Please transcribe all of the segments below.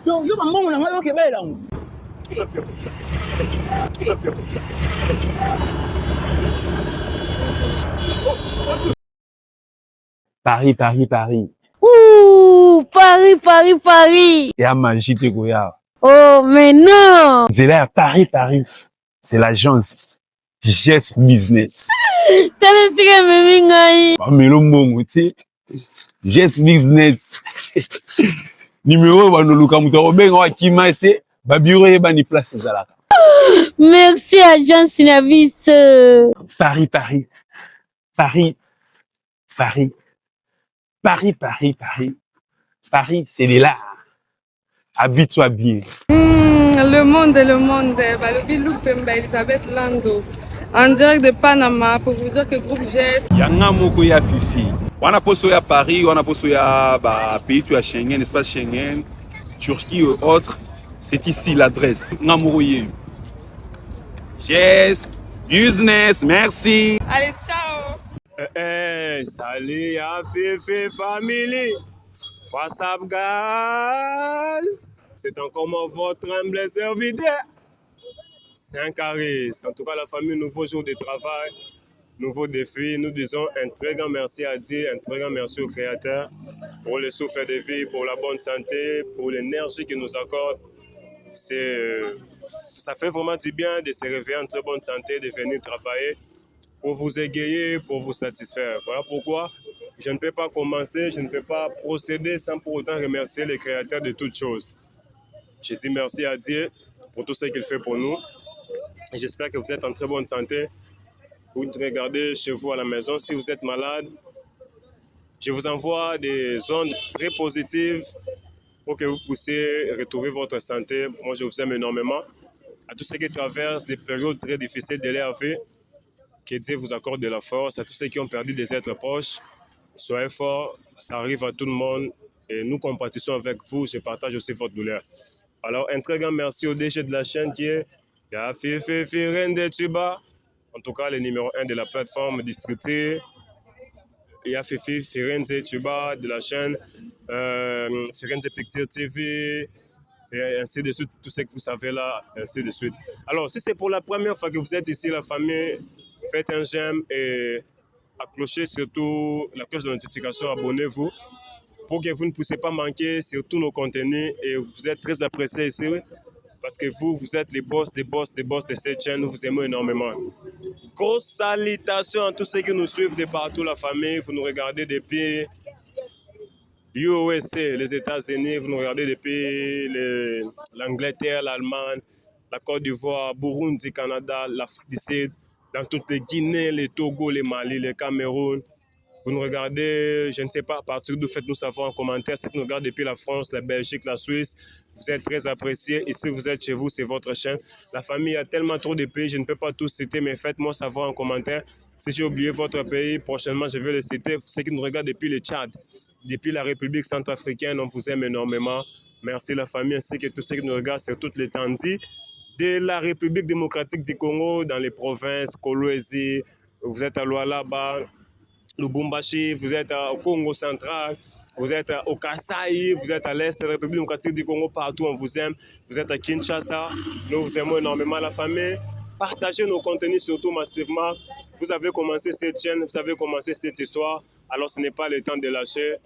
Yo mamangu na mayo kebela. Paris, Paris, Paris. Ouh, Paris, Paris, Paris. Et à magie te goya. Oh, mais non. C'est là, Paris, Paris. C'est l'agence Gest Business. T'as laissé me mingai. Melo mbongo, tu sais. Gest Business. Numéro, bah, nous, Luka Moutaro, ben, on va qui m'a essayé. Bah, bureau, et bah, ni place, c'est là. Merci, agence Sinavis. Paris, Paris. Paris. Paris. Paris, Paris, Paris. Paris, c'est là. Habille-toi bien. Le monde. Bah, le Bilouk Pemba, Elisabeth Lando. En direct de Panama pour vous dire que groupe GS. Yanga moko ya Fifi. Wana poso ya Paris, wana poso ya bah, pays tu as Schengen, espace Schengen, Turquie et autres. C'est ici l'adresse. Ngamoro yeyu. GS Business, merci. Allez, ciao. Salut ya Fifi family. What's up guys? C'est encore votre humble serviteur. 5 carrés. En tout cas la famille, nouveau jour de travail. Nouveau défi, nous disons un très grand merci à Dieu, un très grand merci au Créateur pour le souffle de vie, pour la bonne santé, pour l'énergie qu'il nous accorde. Ça fait vraiment du bien de se réveiller en très bonne santé, de venir travailler pour vous égayer, pour vous satisfaire. Voilà pourquoi je ne peux pas commencer, je ne peux pas procéder sans pour autant remercier le Créateur de toutes choses. Je dis merci à Dieu pour tout ce qu'il fait pour nous. Et j'espère que vous êtes en très bonne santé. Vous regardez chez vous à la maison. Si vous êtes malade, je vous envoie des ondes très positives pour que vous puissiez retrouver votre santé. Moi, je vous aime énormément. À tous ceux qui traversent des périodes très difficiles de leur vie, que Dieu vous accorde de la force. À tous ceux qui ont perdu des êtres proches, soyez forts. Ça arrive à tout le monde et nous compatissons avec vous. Je partage aussi votre douleur. Alors, un très grand merci au DG de la chaîne qui est Fifi Rende Tuba. En tout cas, le numéro 1 de la plateforme distributée. Il y a Fifi Firenze Tuba de la chaîne Firenze Picture TV, et ainsi de suite. Tout ce que vous savez là, ainsi de suite. Alors, si c'est pour la première fois que vous êtes ici, la famille, faites un j'aime et accrochez surtout la cloche de notification, abonnez-vous pour que vous ne puissiez pas manquer sur tous nos contenus et vous êtes très appréciés ici. Parce que vous êtes les boss de cette chaîne, nous vous aimons énormément. Grosse salutation à tous ceux qui nous suivent de partout, la famille. Vous nous regardez depuis USA, les États-Unis, vous nous regardez depuis l'Angleterre, l'Allemagne, la Côte d'Ivoire, Burundi, Canada, l'Afrique du Sud, dans toutes les Guinées, les Togo, les Mali, les Cameroun. Vous nous regardez, je ne sais pas, à partir d'où faites-nous savoir en commentaire. Ceux qui nous regardent depuis la France, la Belgique, la Suisse, vous êtes très appréciés. Ici, vous êtes chez vous, c'est votre chaîne. La famille a tellement trop de pays, je ne peux pas tous citer, mais faites-moi savoir en commentaire. Si j'ai oublié votre pays, prochainement, je vais le citer. Ceux qui nous regardent depuis le Tchad, depuis la République centrafricaine, on vous aime énormément. Merci la famille, ainsi que tous ceux qui nous regardent sur toute l'étendue de la République démocratique du Congo, dans les provinces, Kolwezi, vous êtes à Lualaba, Lubumbashi, vous êtes au Congo central, vous êtes au Kasaï, vous êtes à l'Est de la République démocratique du Congo, partout on vous aime. Vous êtes à Kinshasa, nous vous aimons énormément la famille. Partagez nos contenus surtout massivement. Vous avez commencé cette chaîne, vous avez commencé cette histoire, alors ce n'est pas le temps de lâcher.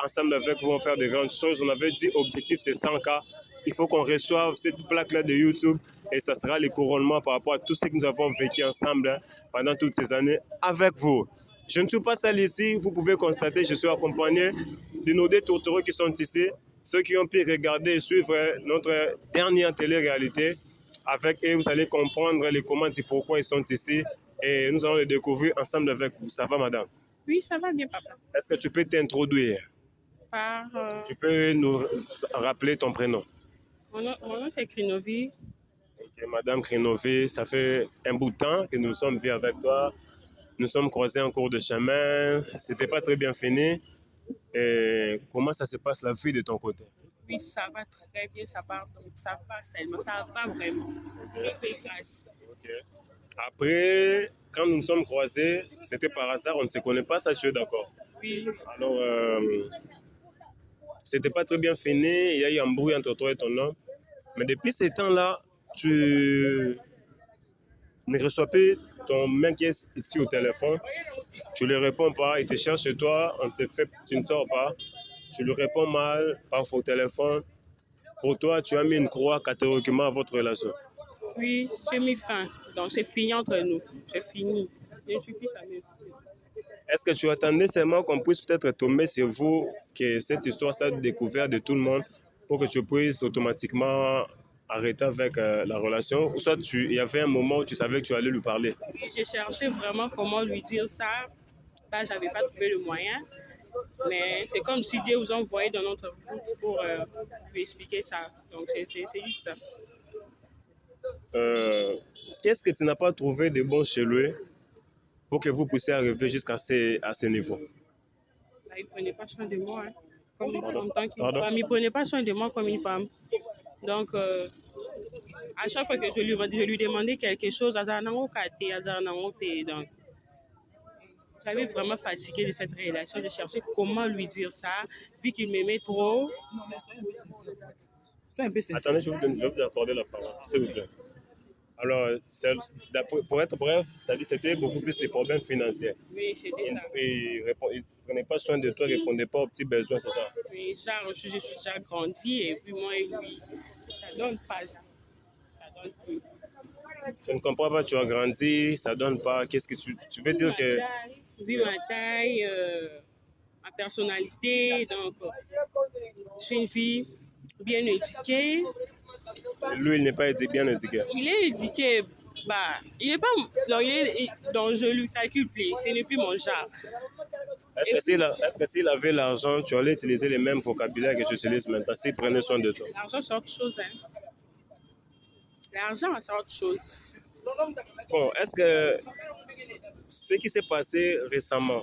Ensemble avec vous, on va faire de grandes choses. On avait dit objectif c'est 100K. Il faut qu'on reçoive cette plaque-là de YouTube et ça sera le couronnement par rapport à tout ce que nous avons vécu ensemble pendant toutes ces années avec vous. Je ne suis pas seul ici, vous pouvez constater, je suis accompagné de nos deux tourtereaux qui sont ici, ceux qui ont pu regarder et suivre notre dernière télé-réalité. Avec eux, vous allez comprendre les comment et pourquoi ils sont ici et nous allons les découvrir ensemble avec vous. Ça va, madame? Oui, ça va bien, papa. Est-ce que tu peux t'introduire? Tu peux nous rappeler ton prénom? Mon nom c'est Krinovi. Okay, madame Krinovi, ça fait un bout de temps que nous sommes vus avec toi. Nous sommes croisés en cours de chemin. C'était pas très bien fini. Et comment ça se passe la vie de ton côté? Oui, ça va très bien, ça va, donc ça va seulement, ça va vraiment. Okay. Je fais grâce. Okay. Après, quand nous nous sommes croisés, c'était par hasard, on ne se connaît pas, ça je suis d'accord. Oui. Alors, c'était pas très bien fini, il y a eu un bruit entre toi et ton homme. Mais depuis ce temps-là, tu ne reçois plus ton mec qui est ici au téléphone, tu ne lui réponds pas, il te cherche chez toi, on te fait, tu ne sors pas, tu lui réponds mal, parfois au téléphone. Pour toi, tu as mis une croix catégoriquement à votre relation. Oui, j'ai mis fin. Donc c'est fini entre nous. C'est fini. Je ne suis plus jamais. Est-ce que tu attendais seulement qu'on puisse peut-être tomber sur vous, que cette histoire soit découverte de tout le monde, pour que tu puisses automatiquement arrêter avec la relation, ou soit il y avait un moment où tu savais que tu allais lui parler? Et j'ai cherché vraiment comment lui dire ça. Bah, je n'avais pas trouvé le moyen. Mais c'est comme si Dieu vous envoyait dans notre route pour lui expliquer ça. Donc c'est juste ça. Qu'est-ce que tu n'as pas trouvé de bon chez lui pour que vous puissiez arriver jusqu'à ce niveau? Bah, il ne prenait pas soin de moi. Hein, comme en tant qu'une Pardon? femme. Il ne prenait pas soin de moi comme une femme. Donc, à chaque fois que je lui demandais quelque chose, donc, j'avais vraiment fatigué de cette relation. Je cherchais comment lui dire ça, vu qu'il m'aimait trop. Sois un peu sincère. Attendez, je vais vous accorder la parole, s'il vous plaît. Alors, pour être bref, c'était beaucoup plus les problèmes financiers. Oui, c'était ça. Il ne prenait pas soin de toi, il ne répondait pas aux petits besoins, c'est ça? Oui, genre, je suis déjà grandi et puis moi et lui, ça donne pas, genre. Ça donne plus. Je ne comprends pas, tu as grandi, ça donne pas. Qu'est-ce que tu veux dire que... Vu ma taille, ma personnalité, donc je suis une fille bien éduquée. Lui, il n'est pas bien éduqué. Il est éduqué, bah, il n'est pas, donc je lui calcule plus, ce n'est plus mon genre. Est-ce que s'il avait l'argent, tu allais utiliser les mêmes vocabulaires que tu utilises maintenant, s'il prenait soin de toi? L'argent, c'est autre chose, hein. L'argent, c'est autre chose. Bon, est-ce que ce qui s'est passé récemment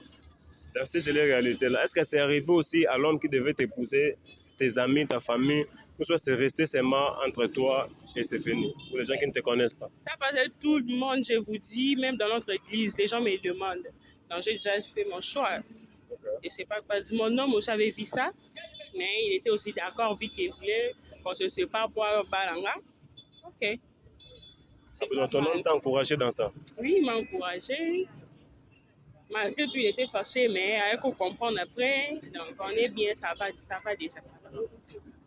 dans cette télé-réalité-là, est-ce que c'est arrivé aussi à l'homme qui devait t'épouser, tes amis, ta famille, ou soit c'est resté seulement entre toi et c'est fini, pour les gens qui ne te connaissent pas? Ça passe tout le monde, je vous dis, même dans notre église, les gens me demandent. Donc j'ai déjà fait mon choix. Et c'est pas quoi dire. Mon homme aussi avait vu ça, mais il était aussi d'accord, vu qu'il voulait qu'on se sépare pour Balanga. Ok. Donc ton homme t'a encouragé dans ça? Oui, il m'a encouragé. Malgré tout, il était fâché, mais avec qu'on comprendre après, donc on est bien, ça va déjà.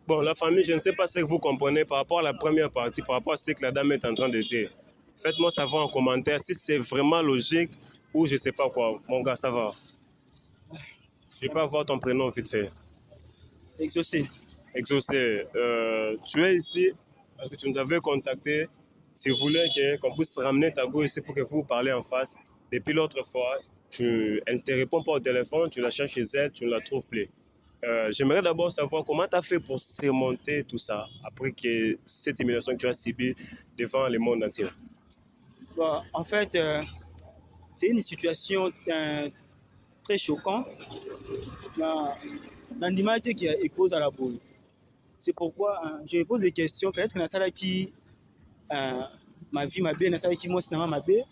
Bon, la famille, je ne sais pas ce que vous comprenez par rapport à la première partie, par rapport à ce que la dame est en train de dire. Faites-moi savoir en commentaire si c'est vraiment logique ou je ne sais pas quoi. Mon gars, ça va. Je peux avoir ton prénom vite fait. Exaucé. Exaucé. Tu es ici parce que tu nous avais contacté. Si vous voulez qu'on puisse ramener ta go ici pour que vous parlez en face. Depuis l'autre fois, elle ne te répond pas au téléphone, tu la cherches chez elle, tu ne la trouves plus. J'aimerais d'abord savoir comment tu as fait pour surmonter tout ça après que cette humiliation que tu as subie devant le monde entier. Bon, en fait, c'est une situation très choquante. L'animalité qui cause à la boule. C'est pourquoi je me pose des questions. Peut-être que dans ça qui ma vie m'a bien, dans ça qui moi c'est ma bien.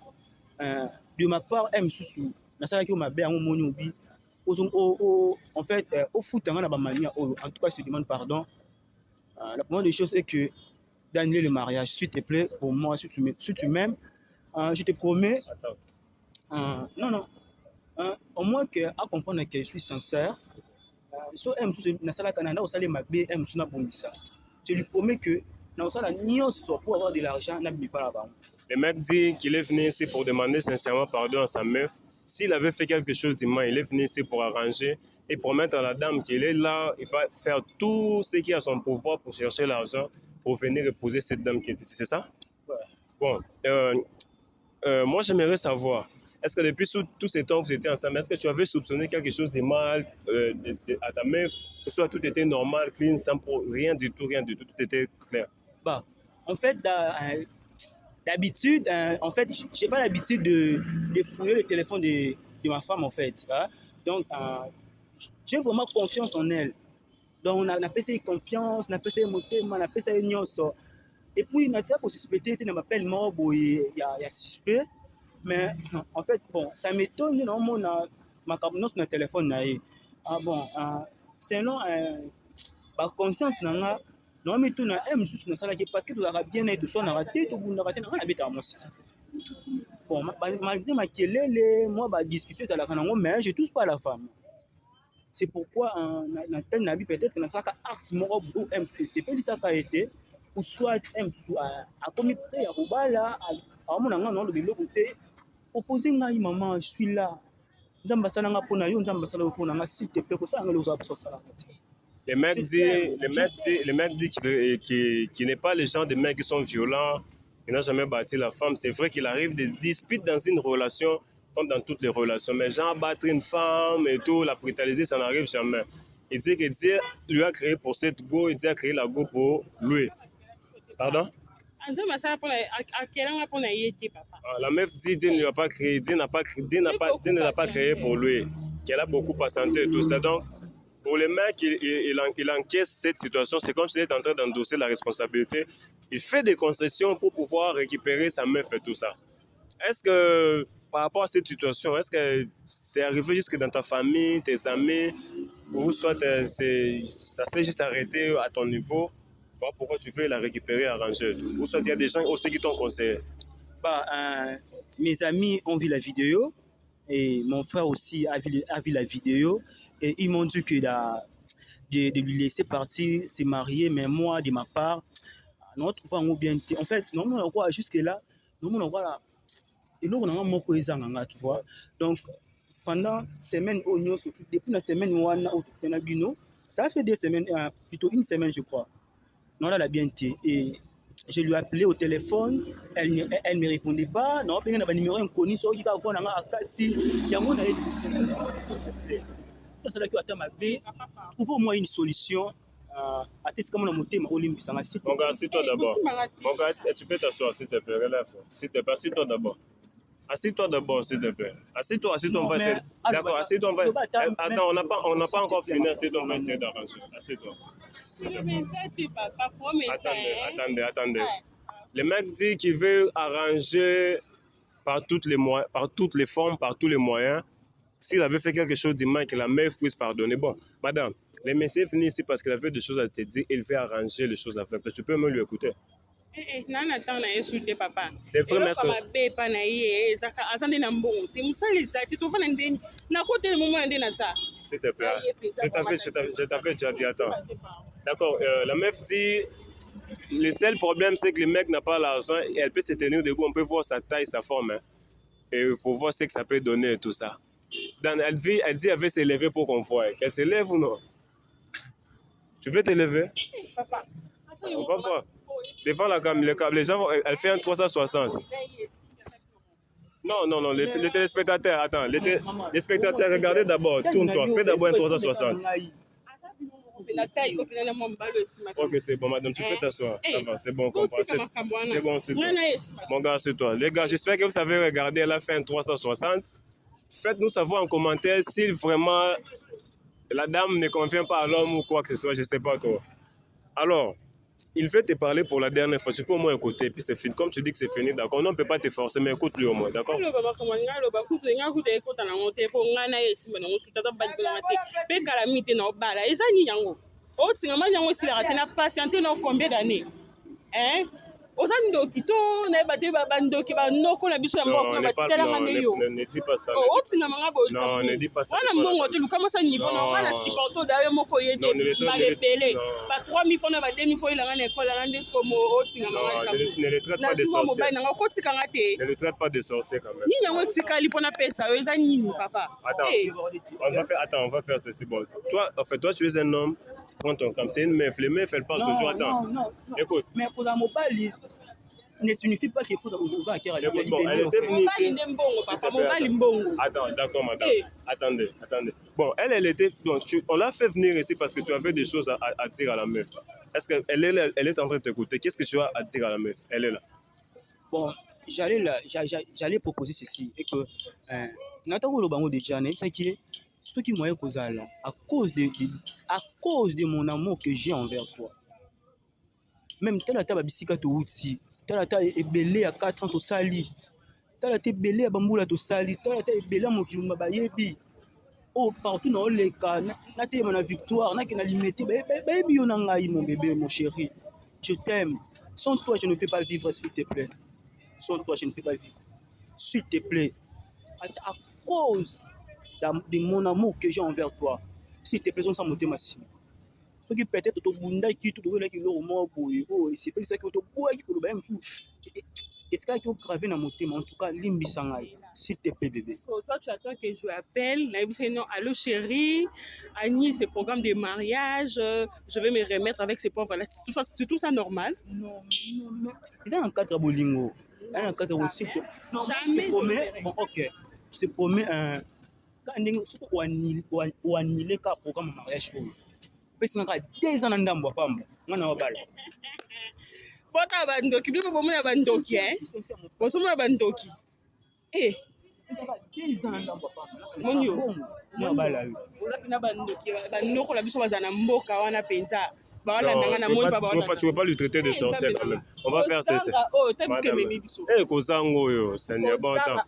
De ma part, dans ça qui m'a bien, en fait, au foot, en tout cas, je te demande pardon. La première des choses est que d'annuler le mariage, s'il te plaît, pour moi, si tu m'aimes, je te promets. Non. Au moins à comprendre que je suis sincère. Je lui promets que pour avoir de l'argent, pas là-bas. Le mec dit qu'il est venu ici pour demander sincèrement pardon à sa meuf. S'il avait fait quelque chose d'humain, il est venu ici pour arranger et promettre à la dame qu'il est là, il va faire tout ce qui est à son pouvoir pour chercher l'argent pour venir épouser cette dame qui est ici. C'est ça? Ouais. Bon, moi j'aimerais savoir, est-ce que depuis tout ce temps que vous étiez ensemble, est-ce que tu avais soupçonné quelque chose de mal à ta meuf, que soit tout était normal, clean, sans rien du tout, tout était clair? Bah, en fait, d'habitude, en fait, j'ai pas l'habitude de fouiller le téléphone de ma femme, en fait. Hein? Donc, j'ai vraiment confiance en elle. Donc, on a passé confiance, on a passé moté, on a passé union. Et puis, on a dit qu'on suspectait, on m'appelle mort, il y a suspect. Mais, en fait, bon, ça m'étonne, on a ma cabine sur le téléphone. Ah bon, sinon, ba conscience nanga non mais tout na aime sous na sala que parce que tu as bien être soit na raté tout bunda raté na beta à mosti bon malgré ma kelele moi ba discussion ça la kanango mais je touche pas à la femme. C'est pourquoi na tel nabi peut-être na saka acte moko ou c'est pas ça qu'a été ou soit a commis près ya kobala a mona nga non le biloko te opposer ngai maman je suis là nzamba sala nga pona yo nzamba sala pona nga s'il te plaît ko ça nga le zo sala. Les mecs disent qu'il n'est pas les gens de mecs qui sont violents, qui n'ont jamais battu la femme. C'est vrai qu'il arrive des disputes dans une relation, comme dans toutes les relations. Mais genre battre une femme et tout, la brutaliser, ça n'arrive jamais. Il dit que Dieu lui a créé pour cette go, et Dieu a créé la go pour lui. Pardon? La meuf dit Dieu ne l'a pas créé, Dieu ne l'a pas créé pour lui, qu'elle a beaucoup patienté et tout ça. Donc, pour les mecs, il encaisse cette situation. C'est comme s'il est en train d'endosser la responsabilité. Il fait des concessions pour pouvoir récupérer sa meuf et tout ça. Est-ce que, par rapport à cette situation, est-ce que c'est arrivé jusque dans ta famille, tes amis, ou soit ça s'est juste arrêté à ton niveau? Voilà pourquoi tu veux la récupérer, arranger. Ou soit il y a des gens aussi qui t'ont conseillé. Mes amis ont vu la vidéo et mon frère aussi a vu la vidéo. Et ils m'ont dit que de lui laisser partir, se marier, mais moi, de ma part, nous trouvons bien. En fait, nous on voit jusque-là, nous on voit et nous on a mon cohésion, tu vois. Donc, pendant semaine, depuis la semaine où on a vu, ça fait des semaines, plutôt une semaine, je crois. Non, elle a bien été. Et je lui ai appelé au téléphone, elle ne me répondait pas. Non, elle a un numéro inconnu, sur qui a vu un Akati. Il y a un ça là que attend ma bé trouve au moins une solution à tester comme on a monté ma olimpi ça m'a si mon gars assieds-toi d'abord mon gars tu peux t'asseoir s'il te plaît relève s'il te plaît assieds-toi d'abord s'il te plaît assieds-toi on va essayer d'accord assieds-toi on va attends on n'a pas encore fini assieds-toi on va essayer d'arranger assieds-toi attendez le mec dit qu'il veut arranger par toutes les formes par tous les moyens. S'il avait fait quelque chose du mal, que la mère puisse pardonner. Bon, madame, le monsieur est venu ici parce qu'il avait des choses à te dire. Il veut arranger les choses avec toi. Tu peux même lui écouter. C'est vrai, mais s'il te plaît, je t'avais déjà dit, attends. D'accord, la meuf dit, le seul problème, c'est que le mec n'a pas l'argent et elle peut se tenir debout. On peut voir sa taille, sa forme. Hein, et pour voir ce que ça peut donner et tout ça. Elle dit qu'elle veut s'élever pour qu'on voie. Qu'elle s'élève ou non? Tu peux t'élever? Papa. On va voir. Devant la caméra, les gens, elle fait un 360. Non, les téléspectateurs, attends. Les spectateurs, regardez d'abord. Tourne-toi, fais d'abord un 360. Ok, c'est bon, madame, tu peux t'asseoir. Ça va, c'est bon, on comprend. C'est bon, c'est toi. Mon gars, c'est toi. Les gars, j'espère que vous savez regarder. Elle a fait un 360. Faites-nous savoir en commentaire si vraiment la dame ne convient pas à l'homme ou quoi que ce soit, je ne sais pas trop. Alors, il veut te parler pour la dernière fois, tu peux au moins écouter, puis c'est fini. Comme tu dis que c'est fini, d'accord, on ne peut pas te forcer, mais écoute-lui au moins, d'accord? Ozani dokito na bate bandoki banoko na biso ya mboko batitela mandeyo. Ne dis pas ça. Oh, otinga manga bo. Non, ne dis pas ça. Wana mbongo te lukama sa niveau na wana siporto dawe moko yede malebele. Ba 3000 francs na ba 2000 francs ilanga na école na ndesko mo otinga manga. Ne le traite pas de sorcier. Na ngoko tikanga te. Ne le traite pas de sorcier quand même. Ni yango tikali pona pesa yo eza nini papa? Attends, on va faire ceci bon. Toi, en fait, toi tu es un homme. Prends ton calme, c'est une meuf. Les meufs, elles parlent toujours. Attends. Non. Écoute. Mais pour la mobile, ne signifie pas qu'il faut aux enquêtes. Bon, elle était venue ici. Attends, d'accord, madame. Attendez. Bon, elle était. Donc, on l'a fait venir ici parce que tu avais des choses à dire à la meuf. Est-ce qu'elle est en train de t'écouter? Qu'est-ce que tu as à dire à la meuf? Elle est là. Bon, j'allais proposer ceci. Et que, n'attends le bango déjà, c'est qui ce qui m'a causé là, à cause de mon amour que j'ai envers toi. Même tel table bisika to outi, tel est belé à 4 ans to sali. Tel est belé à bamboula to sali, tel est belé à mokilumba bayebi. oh partout dans les cas na te na victoire na na limité baby yo na ngai mon bébé mon chéri je t'aime sans toi je ne peux pas vivre s'il te plaît sans toi je ne peux pas vivre s'il te plaît à cause de mon amour que j'ai envers toi s'il te plaît on s'en monter massif ce qui peut-être to bunda qui to là qui lo mo boy oh c'est pas ça que to boy qui le même fou et ça qui gravé dans mon thème en tout cas limbisa ngai s'il te plaît bébé. Toi tu attends que je appelle non allô chérie Annie c'est programme de mariage je vais me remettre avec ces pauvres là c'est tout ça normal. Non ils ont un cadre bolingo un cadre aussi non je te promets bon ok je te promets un quand on annule ka programme mariage pesi naka 2 ans na ndambo pamba ngana wabala bota bandoki bipo bomona bandoki bosomona bandoki monio wabala ozapina bandoki banokola biso baza na mboka wana mpenza bawalandanga na moi tu peux pas lui traiter de sorcier quand même on va faire cesser kozango yo Seigneur bon attends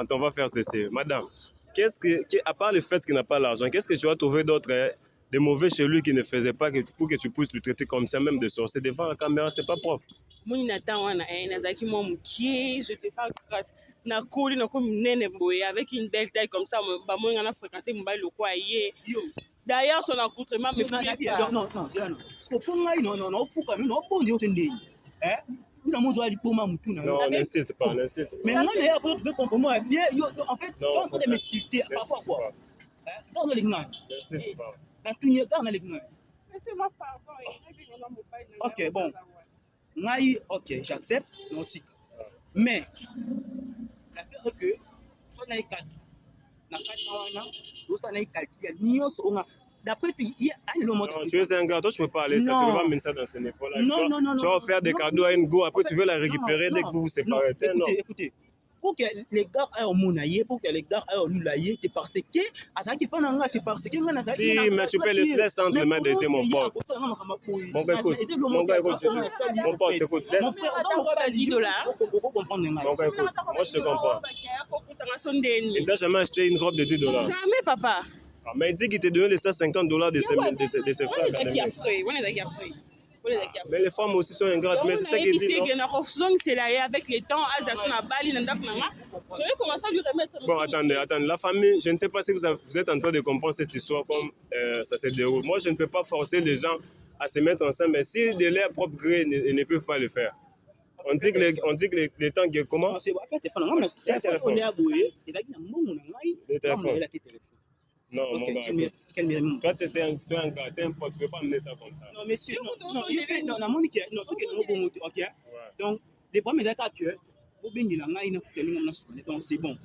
on va faire cesser madame qu'est-ce que à part le fait qu'il n'a pas l'argent qu'est-ce que tu vas trouver d'autre de mauvais chez lui qui ne faisait pas pour que tu puisses le traiter comme ça même de sorcier devant la caméra c'est pas propre moni natan wana nazalaki mwa mokie je te parle grâce nakoli nakomi munene boye avec une belle taille comme ça bamoninga na fréquenté mobali lokwa ye d'ailleurs son accoutrement me fait pas non c'est là non parce que pour moi non fuka mais non bon yo tendei Bila mozo ali poma mutu na non n'insiste pas mais moi mais après tu veux comprendre bien en fait tu es en train de m'insulter parfois quoi dans les gars n'insiste pas na tunia dans les gars laissez-moi pardon ok bon ngai ok j'accepte non mais l'affaire que soit na ikat na katawana dosa na ikalkia nyos onga d'après tu il y a un moment tu es un gars toi tu peux pas aller ça tu peux pas mener ça dans ce niveau là non tu vas faire des cadeaux à une go après tu veux la récupérer dès que vous vous séparez écoutez pour que les gars aient au monaye pour que les gars aient au lulaye c'est parce que ça qui pas nanga c'est parce que si mais tu peux laisser entre les mains de tes mon pote mon gars écoute mon pote écoute mon frère attends $10 mon gars écoute moi je te comprends il t'a jamais acheté une robe de $10 jamais papa mais il dit qu'il te donne les $150 de ses frères mais les femmes aussi sont ingrates mais c'est ça qu'il dit avec les temps bon attendez la famille je ne sais pas si vous êtes en train de comprendre cette histoire comme ça se déroule moi je ne peux pas forcer les gens à se mettre ensemble mais si de leur propre gré ils ne peuvent pas le faire on dit que les temps que comment non, mon gars, toi, tu es un gars, tu es un pote, tu ne peux pas mener ça comme ça. Non, monsieur, non, ok. Donc, les problèmes est que donc c'est bon.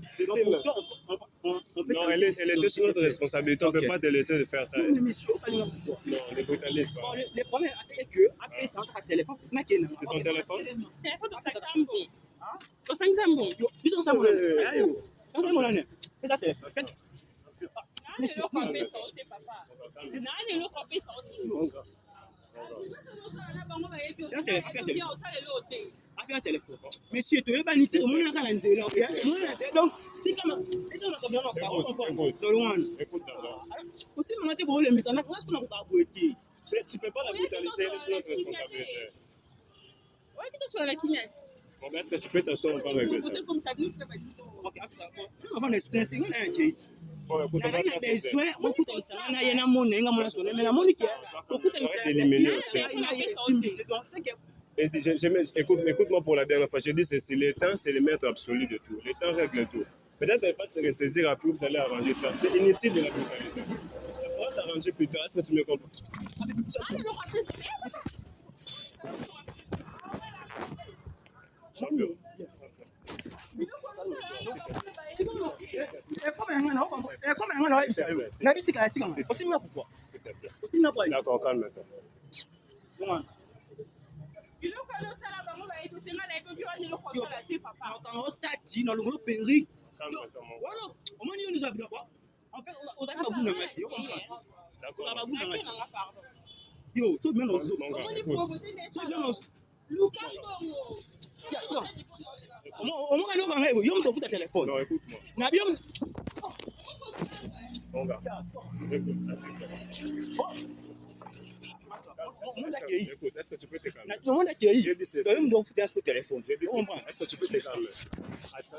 Non, elle est sur notre responsabilité, on ne peut pas te laisser de faire ça. Non, monsieur, non, ne brutalise pas. Les problèmes est que, après, c'est un téléphone. C'est son téléphone? Téléphone monsieur, tu veux pas ni tout le monde a donc c'est comme tu peux pas la brutaliser, elle est sur notre responsabilité. Bon, est-ce que tu peux t'asseoir encore avec ça? Écoute-moi pour la dernière fois, j'ai dit ceci, le temps c'est le maître absolu de tout, le temps règle tout. Peut-être qu'elle va se ressaisir après, vous allez arranger ça. C'est inutile de la brutaliser. Ça pourra s'arranger plus tard, est-ce que tu me comprends? Champion. D'accord, calme-toi. Au moins, on va téléphone. Non, écoute-moi. Mon gars. Écoute, est-ce que tu peux te calmer? Le monde accueilli. J'ai dit c'est Tu dois foutre un téléphone. J'ai dit c'est est-ce que tu peux te calmer?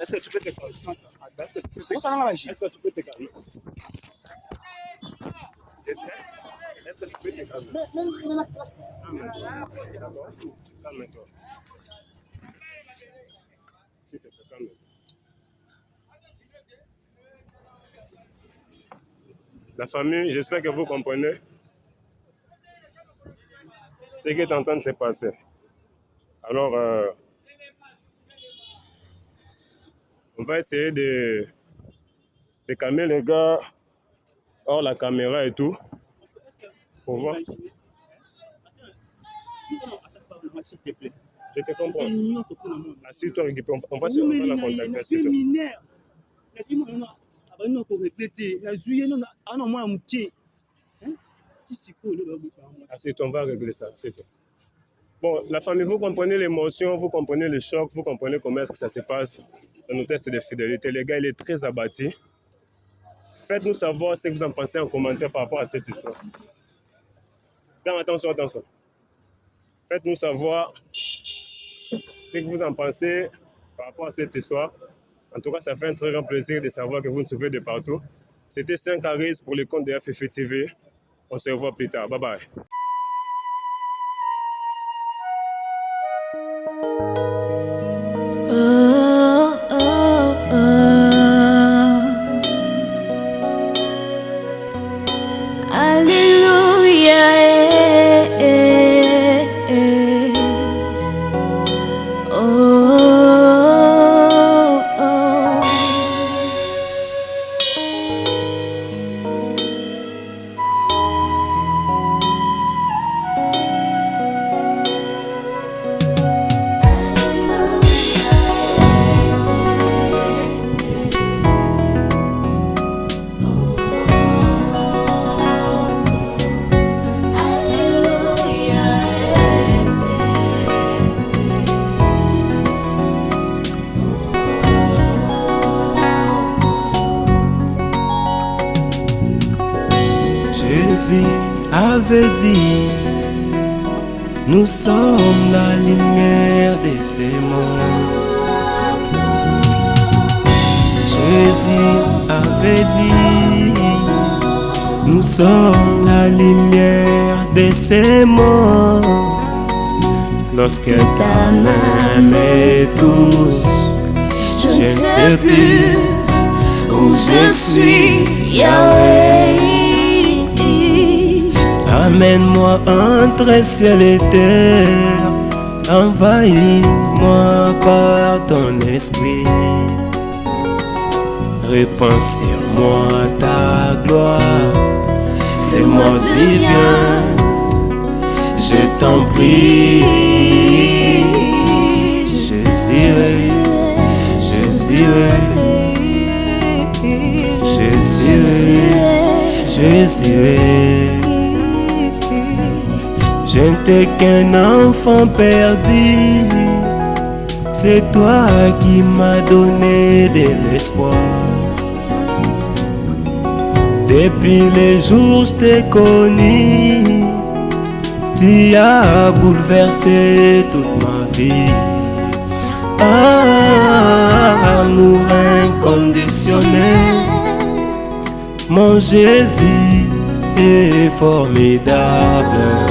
Est-ce que tu peux te calmer? Est-ce que tu peux te Comment ça va marcher? Est-ce que tu peux te calmer? Est-ce que tu peux te calmer? Calme-toi. S'il te plaît, calme-toi. La famille, j'espère que vous comprenez ce qui est en train de se passer. Alors, on va essayer de calmer les gars hors la caméra et tout. Pour voir. S'il te plaît. Je te comprends. C'est mignon ce qu'on a. Assieds-toi, on va la contacter. C'est mineur. Assieds-toi, on va régler ça. Assieds-toi. Bon, la famille, vous comprenez l'émotion, vous comprenez le choc, vous comprenez comment est-ce que ça se passe dans nos tests de fidélité. Les gars, il est très abattu. Faites-nous savoir ce que vous en pensez en commentaire par rapport à cette histoire. Non, attention. Faites-nous savoir ce que vous en pensez par rapport à cette histoire. En tout cas, ça fait un très grand plaisir de savoir que vous nous suivez de partout. C'était 5 Caris pour le compte de FFI TV. On se revoit plus tard. Bye bye. Jésus avait dit, nous sommes la lumière de ce monde. Jésus avait dit, nous sommes la lumière de ce monde. Lorsque ta main me touche, je ne sais plus où je suis, Yahweh. Amène-moi entre ciel et terre, envahis-moi par ton esprit. Répands sur moi ta gloire, fais-moi du bien, je t'en prie. Jésus, Jésus, Jésus, Jésus. Je n'étais qu'un enfant perdu, c'est toi qui m'as donné de l'espoir. Depuis les jours je t'ai connu, tu as bouleversé toute ma vie. Amour inconditionnel, mon Jésus est formidable.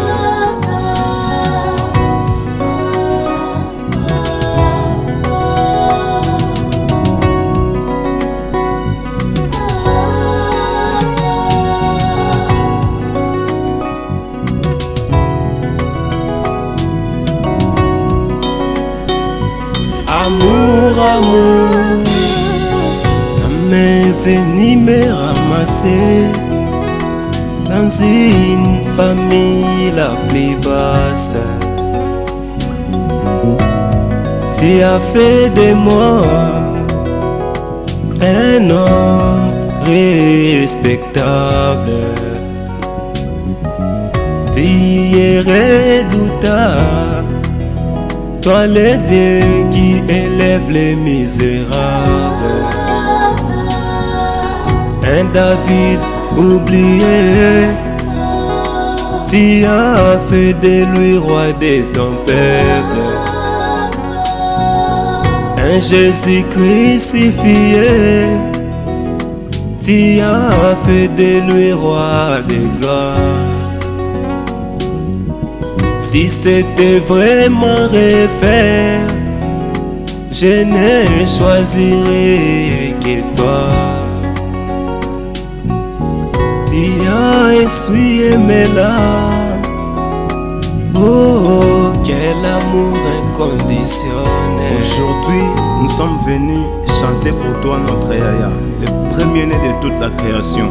Amour, ta main est venue me ramasser dans une famille la plus basse. Tu as fait de moi un homme respectable. Tu es redoutable, toi le Dieu qui élève les misérables. un David oublié. Tu as fait de lui roi de ton peuple, un Jésus crucifié. Tu as fait de lui roi de gloire. Si c'était vraiment refaire, je ne choisirais que toi. Tu as essuyé mes larmes. Oh, quel amour inconditionnel. Aujourd'hui, nous sommes venus chanter pour toi notre Yaya, le premier-né de toute la création.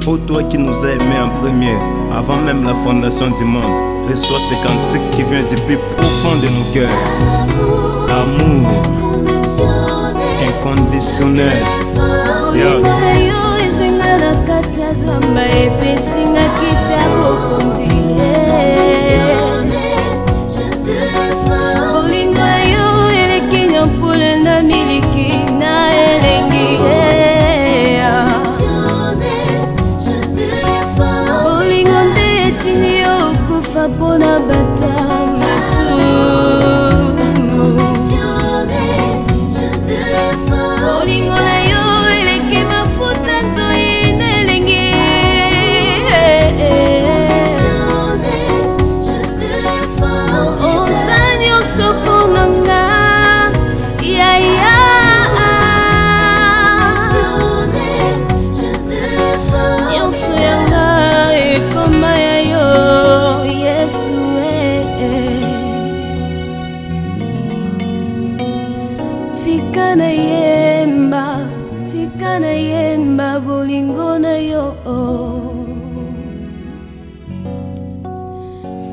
Pour toi qui nous as aimés en premier, avant même la fondation du monde, reçois ce cantique qui vient du plus profond de nos cœurs. Amour inconditionnel. Yes. Pona bata masumu olingo na yo eleke mafuta nzoine elengi oza nyonso mponanga yaya nyonso yanga ekoma ya yo Yesu. Tikana yemba bolingo na yo.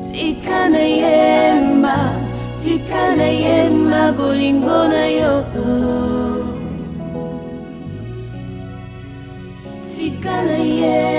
Tikana yemba bolingo na yo. Tikana yemba